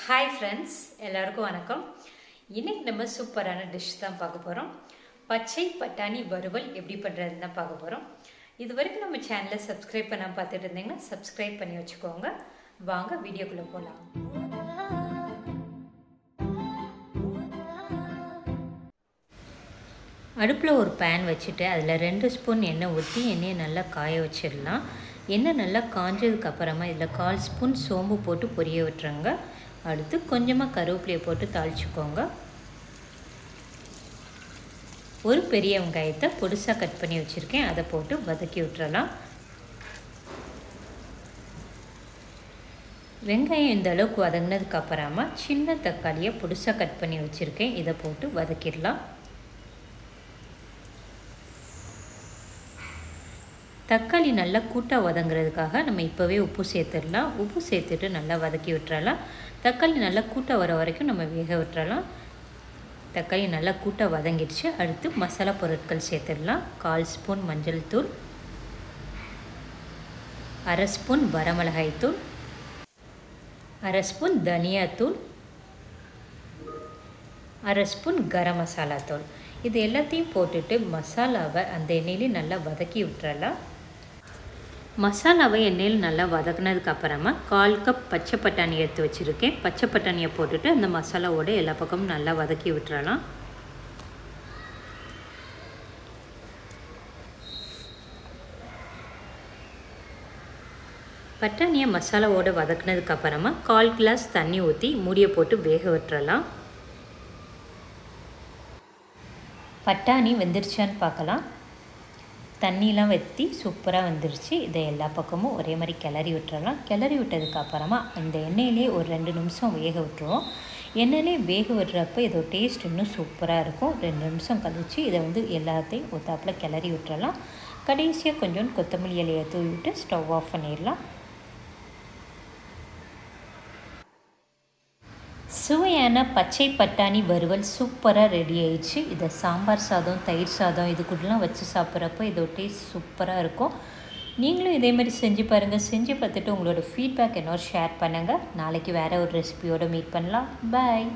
Hi friends, எல்லாருக்கும் வணக்கம். இன்னைக்கு நம்ம சூப்பரான டிஷ் தான் பார்க்க போறோம். பச்சை பட்டாணி வறுவல் எப்படி பண்றதுன்னு தான் பார்க்க போறோம். இதுவரைக்கும் நம்ம சேனலை சப்ஸ்கிரைப் பண்ணாம பார்த்துட்டு இருந்தீங்கன்னா சப்ஸ்கிரைப் பண்ணி வச்சுக்கோங்க. வாங்க வீடியோக்குள்ள போலாம். அடுப்பில் ஒரு பேன் வச்சுட்டு அதில் 2 ஸ்பூன் எண்ணெய் ஊற்றி எண்ணெயை நல்லா காய வச்சிடலாம். எண்ணெய் நல்லா காஞ்சதுக்கு அப்புறமா இதில் 1/4 ஸ்பூன் சோம்பு போட்டு பொரிய விட்டுருங்க. அடுத்து கொஞ்சமாக கருவேப்பிலையை போட்டு தாளிச்சுக்கோங்க. ஒரு பெரிய வெங்காயத்தை பொடிசாக கட் பண்ணி வச்சுருக்கேன், அதை போட்டு வதக்கி விட்டுறலாம். வெங்காயம் இந்த அளவுக்கு வதங்கினதுக்கு அப்புறமா சின்ன தக்காளியை பொடிசாக கட் பண்ணி வச்சுருக்கேன், இதை போட்டு வதக்கிடலாம். தக்காளி நல்லா கூட்டாக வதங்குறதுக்காக நம்ம இப்போவே உப்பு சேர்த்துடலாம். உப்பு சேர்த்துட்டு நல்லா வதக்கி விட்டுறலாம். தக்காளி நல்லா கூட்டாக வர வரைக்கும் நம்ம வேக விட்டுறலாம். தக்காளி நல்லா கூட்டாக வதங்கிடுச்சு. அடுத்து மசாலா பொருட்கள் சேர்த்துடலாம். 1/4 ஸ்பூன் மஞ்சள் தூள், 1/2 ஸ்பூன் வரமிளகாய் தூள், 1/2 ஸ்பூன் தனியாத்தூள், 1/2 ஸ்பூன் கரம் மசாலா தூள். இது எல்லாத்தையும் போட்டுட்டு மசாலாவை அந்த எண்ணெயிலே நல்லா வதக்கி விட்டுறலாம். மசாலாவை எண்ணெயில் நல்லா வதக்கினதுக்கு அப்புறமா 1/4 கப் பச்சை பட்டாணி எடுத்து வச்சுருக்கேன். பச்சை பட்டாணியை போட்டுட்டு அந்த மசாலாவோட எல்லா பக்கமும் நல்லா வதக்கி விட்டுறலாம். பட்டாணியை மசாலாவோடு வதக்கினதுக்கு அப்புறமா 1/4 கிளாஸ் தண்ணி ஊற்றி மூடியை போட்டு வேக விட்டுறலாம். பட்டாணி வெந்துருச்சான்னு பார்க்கலாம். தண்ணிலாம் வற்றி சூப்பராக வந்துருச்சு. இதை எல்லா பக்கமும் ஒரே மாதிரி கிளறி விட்டுறலாம். கிளறி விட்டதுக்கு அப்புறமா இந்த எண்ணெயிலே ஒரு 2 நிமிஷம் வேக விட்டுருவோம். எண்ணெயிலே வேக விடுறப்ப இதோட டேஸ்ட் இன்னும் சூப்பராக இருக்கும். 2 நிமிஷம் கழித்து இதை எல்லாத்தையும் ஒத்தாப்பில் கிளறி விட்டுறலாம். கடைசியாக கொஞ்சம் கொத்தமல்லி இலையை தூவிட்டு ஸ்டவ் ஆஃப் பண்ணிடலாம். சுவையான பச்சை பட்டாணி வறுவல் சூப்பராக ரெடி ஆயிடுச்சு. இதை சாம்பார் சாதம், தயிர் சாதம் இது கூடலாம் வச்சு சாப்பிட்றப்போ இதோட டேஸ்ட் சூப்பராக இருக்கும். நீங்களும் இதேமாதிரி செஞ்சு பாருங்கள். செஞ்சு பார்த்துட்டு உங்களோட ஃபீட்பேக் என்னோட ஷேர் பண்ணுங்கள். நாளைக்கு வேறு ஒரு ரெசிபியோடு மீட் பண்ணலாம். பாய்.